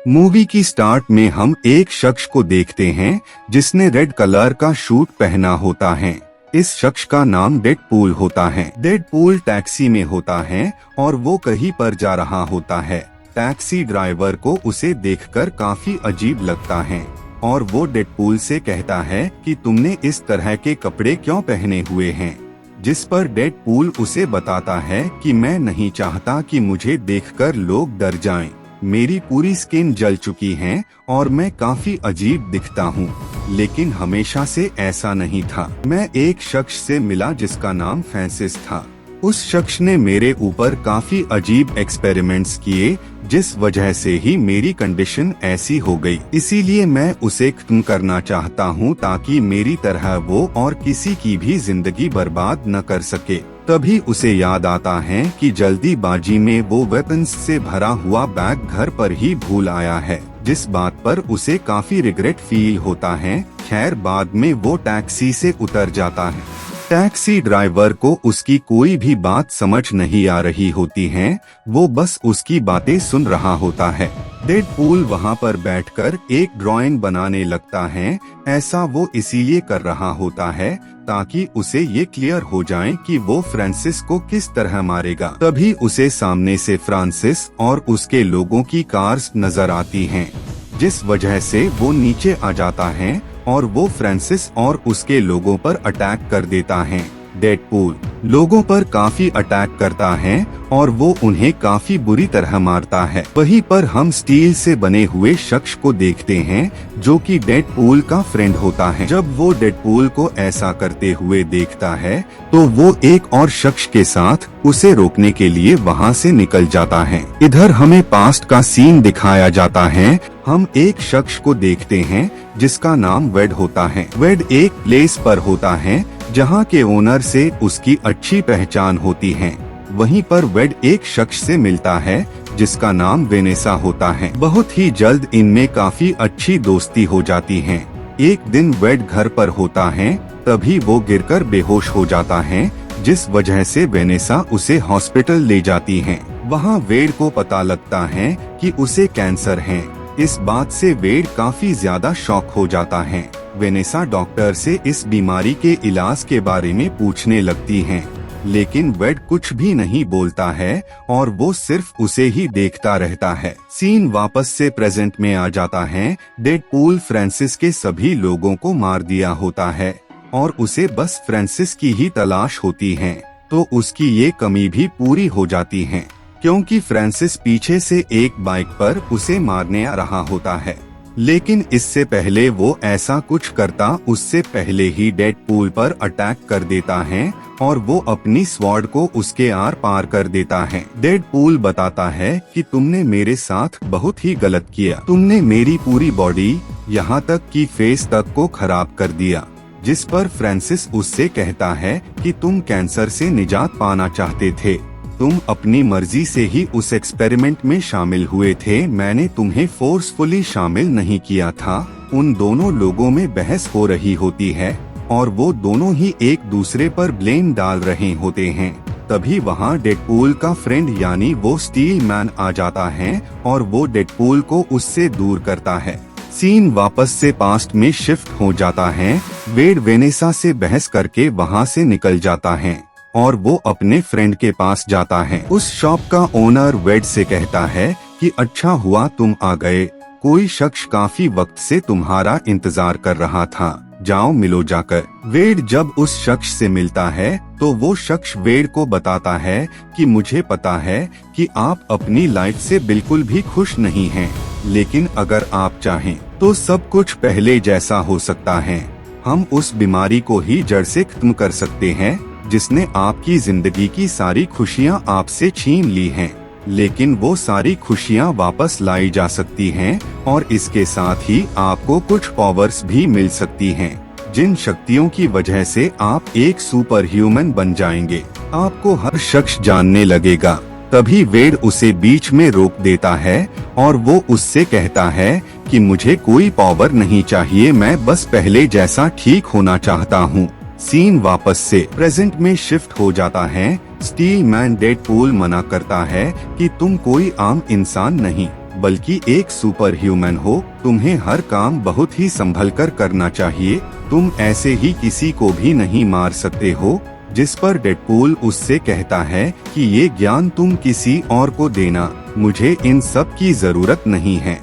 Movie की start में हम एक शख्स को देखते हैं जिसने रेड कलर का सूट पहना होता है। इस शख्स का नाम डेडपूल होता है। डेडपूल टैक्सी में होता है और वो कहीं पर जा रहा होता है। टैक्सी ड्राइवर को उसे देखकर काफी अजीब लगता है और वो डेडपूल से कहता है कि तुमने इस तरह के कपड़े क्यों पहने हुए हैं, जिस पर डेडपूल उसे बताता है कि मैं नहीं चाहता कि मुझे देखकर लोग डर जाएं। मेरी पूरी स्किन जल चुकी है और मैं काफी अजीब दिखता हूँ, लेकिन हमेशा से ऐसा नहीं था। मैं एक शख्स से मिला जिसका नाम फ्रांसिस था। उस शख्स ने मेरे ऊपर काफी अजीब एक्सपेरिमेंट्स किए, जिस वजह से ही मेरी कंडीशन ऐसी हो गई। इसीलिए मैं उसे खत्म करना चाहता हूँ ताकि मेरी तरह वो और किसी की भी जिंदगी बर्बाद न कर सके। तभी उसे याद आता है कि जल्दीबाजी में वो वेपन्स से भरा हुआ बैग घर पर ही भूल आया है, जिस बात पर उसे काफी रिग्रेट फील होता है। खैर, बाद में वो टैक्सी से उतर जाता है। टैक्सी ड्राइवर को उसकी कोई भी बात समझ नहीं आ रही होती है, वो बस उसकी बातें सुन रहा होता है। डेडपूल वहाँ पर बैठकर एक ड्राइंग बनाने लगता है। ऐसा वो इसीलिए कर रहा होता है ताकि उसे ये क्लियर हो जाए कि वो फ्रांसिस को किस तरह मारेगा। तभी उसे सामने से फ्रांसिस और उसके लोगों की कार्स नजर आती हैं, जिस वजह से वो नीचे आ जाता है और वो फ्रांसिस और उसके लोगों पर अटैक कर देता है। डेडपूल लोगों पर काफी अटैक करता है और वो उन्हें काफी बुरी तरह मारता है। वहीं पर हम स्टील से बने हुए शख्स को देखते हैं जो कि डेडपूल का फ्रेंड होता है। जब वो डेडपूल को ऐसा करते हुए देखता है तो वो एक और शख्स के साथ उसे रोकने के लिए वहाँ से निकल जाता है। इधर हमें पास्ट का सीन दिखाया जाता है। हम एक शख्स को देखते हैं जिसका नाम वेड होता है। वेड एक प्लेस पर होता है जहाँ के ओनर से उसकी अच्छी पहचान होती है। वहीं पर वेड एक शख्स से मिलता है जिसका नाम वेनेसा होता है। बहुत ही जल्द इनमें काफी अच्छी दोस्ती हो जाती है। एक दिन वेड घर पर होता है, तभी वो गिरकर बेहोश हो जाता है, जिस वजह से वेनेसा उसे हॉस्पिटल ले जाती है। वहाँ वेड को पता लगता है कि उसे कैंसर है। इस बात से वेड काफी ज्यादा शॉक हो जाता है। वेनेसा डॉक्टर से इस बीमारी के इलाज के बारे में पूछने लगती है, लेकिन वेड कुछ भी नहीं बोलता है और वो सिर्फ उसे ही देखता रहता है। सीन वापस से प्रेजेंट में आ जाता है। डेडपूल फ्रांसिस के सभी लोगों को मार दिया होता है और उसे बस फ्रांसिस की ही तलाश होती है, तो उसकी ये कमी भी पूरी हो जाती है क्योंकि फ्रांसिस पीछे से एक बाइक पर उसे मारने आ रहा होता है। लेकिन इससे पहले वो ऐसा कुछ करता, उससे पहले ही डेडपूल पर अटैक कर देता है और वो अपनी स्वॉर्ड को उसके आर पार कर देता है। डेडपूल बताता है कि तुमने मेरे साथ बहुत ही गलत किया। तुमने मेरी पूरी बॉडी, यहाँ तक कि फेस तक को खराब कर दिया। जिस पर फ्रांसिस उससे कहता है कि तुम कैंसर से निजात पाना चाहते थे, तुम अपनी मर्जी से ही उस एक्सपेरिमेंट में शामिल हुए थे, मैंने तुम्हें फोर्सफुली शामिल नहीं किया था। उन दोनों लोगों में बहस हो रही होती है और वो दोनों ही एक दूसरे पर ब्लेम डाल रहे होते हैं। तभी वहाँ डेडपूल का फ्रेंड यानी वो स्टील मैन आ जाता है और वो डेडपूल को उससे दूर करता है। सीन वापस से पास्ट में शिफ्ट हो जाता है। वेड वेनेसा से बहस करके वहाँ से निकल जाता है और वो अपने फ्रेंड के पास जाता है। उस शॉप का ओनर वेड से कहता है कि अच्छा हुआ तुम आ गए, कोई शख्स काफी वक्त से तुम्हारा इंतजार कर रहा था, जाओ मिलो जाकर। वेड जब उस शख्स से मिलता है तो वो शख्स वेड को बताता है कि मुझे पता है कि आप अपनी लाइफ से बिल्कुल भी खुश नहीं हैं, लेकिन अगर आप चाहें तो सब कुछ पहले जैसा हो सकता है। हम उस बीमारी को ही जड़ से खत्म कर सकते हैं जिसने आपकी जिंदगी की सारी खुशियां आपसे छीन ली हैं, लेकिन वो सारी खुशियां वापस लाई जा सकती हैं और इसके साथ ही आपको कुछ पावर्स भी मिल सकती हैं, जिन शक्तियों की वजह से आप एक सुपर ह्यूमन बन जाएंगे। आपको हर शख्स जानने लगेगा। तभी वेड उसे बीच में रोक देता है और वो उससे कहता है कि मुझे कोई पावर नहीं चाहिए, मैं बस पहले जैसा ठीक होना चाहता हूँ। सीन वापस से प्रेजेंट में शिफ्ट हो जाता है। स्टील मैन डेडपूल मना करता है कि तुम कोई आम इंसान नहीं, बल्कि एक सुपर ह्यूमन हो। तुम्हें हर काम बहुत ही संभल कर करना चाहिए। तुम ऐसे ही किसी को भी नहीं मार सकते हो। जिस पर डेडपूल उससे कहता है कि ये ज्ञान तुम किसी और को देना, मुझे इन सब की जरूरत नहीं है।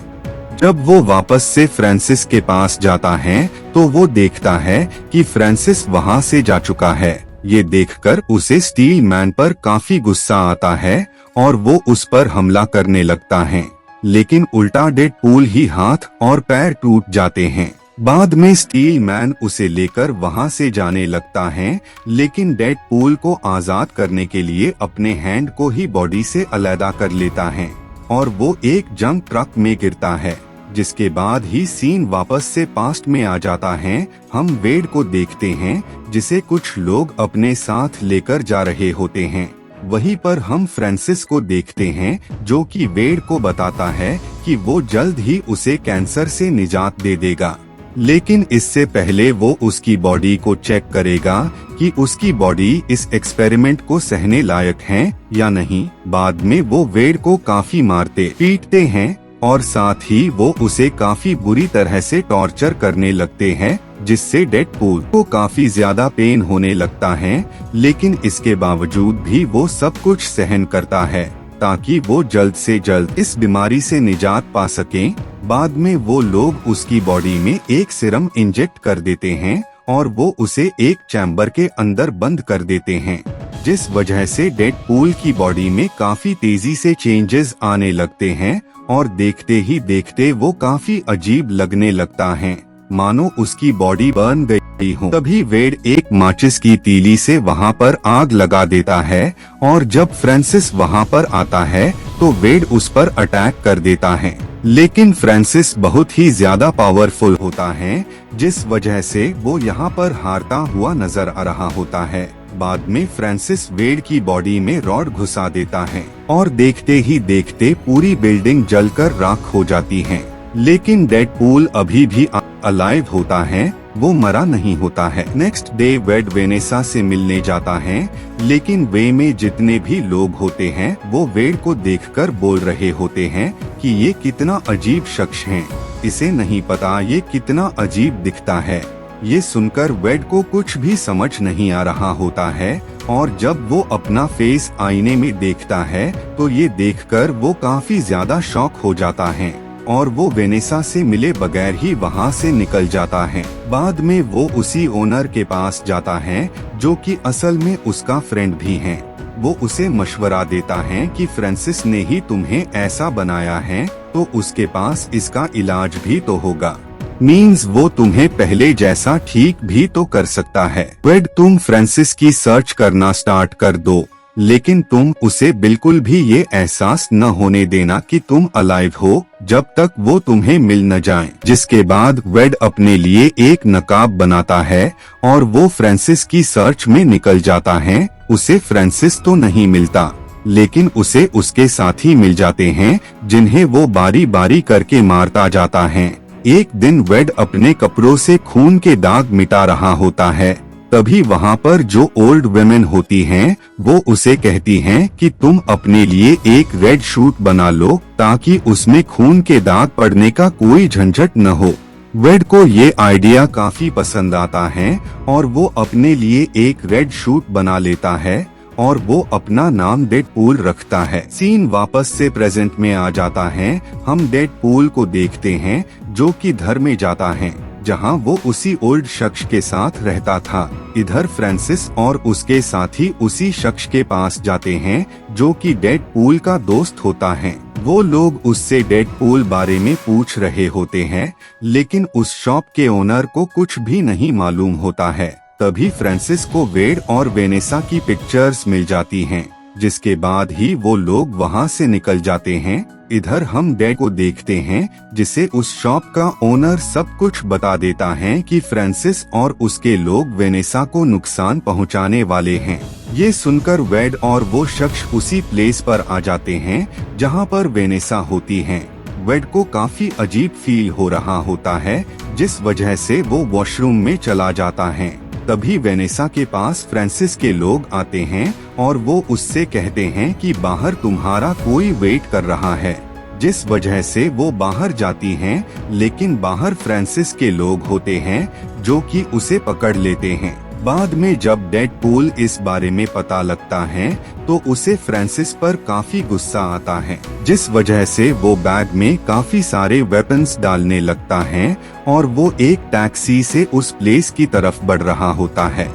जब वो वापस से फ्रांसिस के पास जाता है तो वो देखता है कि फ्रांसिस वहाँ से जा चुका है। ये देखकर उसे स्टील मैन पर काफी गुस्सा आता है और वो उस पर हमला करने लगता है, लेकिन उल्टा डेडपूल ही हाथ और पैर टूट जाते हैं। बाद में स्टील मैन उसे लेकर वहाँ से जाने लगता है, लेकिन डेडपूल को आजाद करने के लिए अपने हैंड को ही बॉडी से अलग कर लेता है और वो एक जंक ट्रक में गिरता है। जिसके बाद ही सीन वापस से पास्ट में आ जाता है। हम वेड को देखते हैं जिसे कुछ लोग अपने साथ लेकर जा रहे होते हैं। वहीं पर हम फ्रांसिस को देखते हैं जो कि वेड को बताता है कि वो जल्द ही उसे कैंसर से निजात दे देगा, लेकिन इससे पहले वो उसकी बॉडी को चेक करेगा कि उसकी बॉडी इस एक्सपेरिमेंट को सहने लायक है या नहीं। बाद में वो वेड को काफी मारते पीटते हैं और साथ ही वो उसे काफी बुरी तरह से टॉर्चर करने लगते हैं, जिससे डेडपूल को काफी ज्यादा पेन होने लगता है। लेकिन इसके बावजूद भी वो सब कुछ सहन करता है ताकि वो जल्द से जल्द इस बीमारी से निजात पा सकें। बाद में वो लोग उसकी बॉडी में एक सीरम इंजेक्ट कर देते हैं और वो उसे एक चैम्बर के अंदर बंद कर देते हैं, जिस वजह से डेडपूल की बॉडी में काफी तेजी से चेंजेस आने लगते हैं और देखते ही देखते वो काफी अजीब लगने लगता है, मानो उसकी बॉडी बर्न गई हो। तभी वेड एक माचिस की तीली से वहाँ पर आग लगा देता है और जब फ्रांसिस वहाँ पर आता है तो वेड उस पर अटैक कर देता है, लेकिन फ्रांसिस बहुत ही ज्यादा पावरफुल होता है, जिस वजह से वो यहाँ पर हारता हुआ नजर आ रहा होता है। बाद में फ्रांसिस वेड की बॉडी में रॉड घुसा देता है और देखते ही देखते पूरी बिल्डिंग जलकर राख हो जाती है। लेकिन डेडपूल अभी भी अलाइव होता है, वो मरा नहीं होता है। नेक्स्ट डे वेड वेनेसा से मिलने जाता है, लेकिन वे में जितने भी लोग होते हैं वो वेड को देखकर बोल रहे होते हैं कि ये कितना अजीब शख्स है, इसे नहीं पता ये कितना अजीब दिखता है। ये सुनकर वेड को कुछ भी समझ नहीं आ रहा होता है और जब वो अपना फेस आईने में देखता है तो ये देखकर वो काफी ज्यादा शॉक हो जाता है और वो वेनेसा से मिले बगैर ही वहाँ से निकल जाता है। बाद में वो उसी ओनर के पास जाता है जो कि असल में उसका फ्रेंड भी है। वो उसे मशवरा देता है कि फ्रांसिस ने ही तुम्हें ऐसा बनाया है तो उसके पास इसका इलाज भी तो होगा, मीन्स वो तुम्हें पहले जैसा ठीक भी तो कर सकता है। वेड तुम फ्रांसिस की सर्च करना स्टार्ट कर दो, लेकिन तुम उसे बिल्कुल भी ये एहसास न होने देना कि तुम अलाइव हो जब तक वो तुम्हें मिल न जाए। जिसके बाद वेड अपने लिए एक नकाब बनाता है और वो फ्रांसिस की सर्च में निकल जाता है। उसे फ्रांसिस तो नहीं मिलता, लेकिन उसे उसके साथी मिल जाते हैं जिन्हें वो बारी बारी करके मारता जाता है। एक दिन वेड अपने कपड़ों से खून के दाग मिटा रहा होता है, तभी वहाँ पर जो ओल्ड वुमेन होती हैं वो उसे कहती हैं कि तुम अपने लिए एक रेड शूट बना लो ताकि उसमें खून के दाग पड़ने का कोई झंझट न हो। वेड को ये आइडिया काफी पसंद आता है और वो अपने लिए एक रेड शूट बना लेता है और वो अपना नाम डेडपूल रखता है। सीन वापस से प्रेजेंट में आ जाता है। हम डेडपूल को देखते हैं जो कि घर में जाता है जहां वो उसी ओल्ड शख्स के साथ रहता था। इधर फ्रांसिस और उसके साथी उसी शख्स के पास जाते हैं जो कि डेडपूल का दोस्त होता है। वो लोग उससे डेडपूल बारे में पूछ रहे होते हैं, लेकिन उस शॉप के ओनर को कुछ भी नहीं मालूम होता है। तभी फ्रांसिस को वेड और वेनेसा की पिक्चर्स मिल जाती हैं, जिसके बाद ही वो लोग वहां से निकल जाते हैं। इधर हम डेड को देखते हैं जिसे उस शॉप का ओनर सब कुछ बता देता है कि फ्रांसिस और उसके लोग वेनेसा को नुकसान पहुंचाने वाले हैं। ये सुनकर वेड और वो शख्स उसी प्लेस पर आ जाते हैं जहां पर वेनेसा होती है। वेड को काफी अजीब फील हो रहा होता है, जिस वजह से वो वॉशरूम में चला जाता है। तभी वेनेसा के पास फ्रांसिस के लोग आते हैं और वो उससे कहते हैं कि बाहर तुम्हारा कोई वेट कर रहा है। जिस वजह से वो बाहर जाती हैं, लेकिन बाहर फ्रांसिस के लोग होते हैं जो कि उसे पकड़ लेते हैं। बाद में जब डेडपूल इस बारे में पता लगता है तो उसे फ्रांसिस पर काफी गुस्सा आता है, जिस वजह से वो बैग में काफी सारे वेपन्स डालने लगता है और वो एक टैक्सी से उस प्लेस की तरफ बढ़ रहा होता है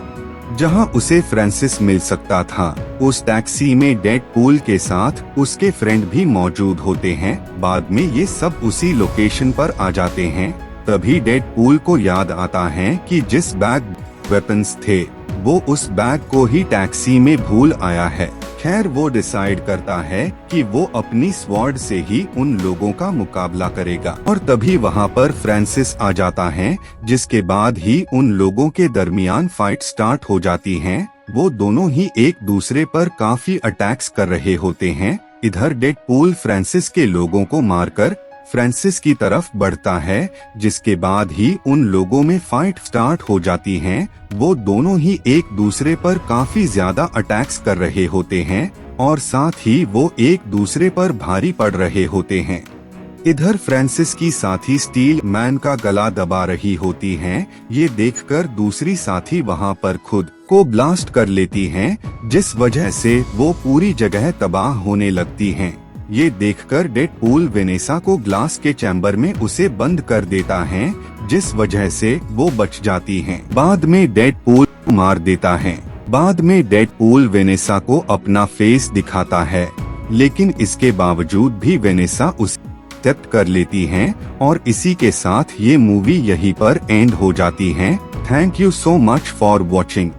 जहां उसे फ्रांसिस मिल सकता था। उस टैक्सी में डेडपूल के साथ उसके फ्रेंड भी मौजूद होते हैं। बाद में ये सब उसी लोकेशन पर आ जाते हैं। तभी डेडपूल को याद आता है कि जिस बैग वेपन्स थे वो उस बैग को ही टैक्सी में भूल आया है। खैर वो डिसाइड करता है कि वो अपनी स्वॉर्ड से ही उन लोगों का मुकाबला करेगा और तभी वहाँ पर फ्रांसिस आ जाता है, जिसके बाद ही उन लोगों के दरमियान फाइट स्टार्ट हो जाती है। वो दोनों ही एक दूसरे पर काफी अटैक्स कर रहे होते हैं। इधर डेडपूल फ्रांसिस के लोगों को मारकर फ्रांसिस की तरफ बढ़ता है, जिसके बाद ही उन लोगों में फाइट स्टार्ट हो जाती है। वो दोनों ही एक दूसरे पर काफी ज्यादा अटैक्स कर रहे होते हैं और साथ ही वो एक दूसरे पर भारी पड़ रहे होते हैं। इधर फ्रांसिस की साथी स्टील मैन का गला दबा रही होती हैं। ये देखकर दूसरी साथी वहां पर खुद को ब्लास्ट कर लेती हैं, जिस वजह से वो पूरी जगह तबाह होने लगती हैं। ये देखकर डेडपूल वेनेसा को ग्लास के चैम्बर में उसे बंद कर देता है, जिस वजह से वो बच जाती हैं। बाद में डेडपूल मार देता है। बाद में डेडपूल वेनेसा को अपना फेस दिखाता है, लेकिन इसके बावजूद भी वेनेसा उसे एक्सेप्ट कर लेती हैं और इसी के साथ ये मूवी यहीं पर एंड हो जाती है। Thank you so much for watching.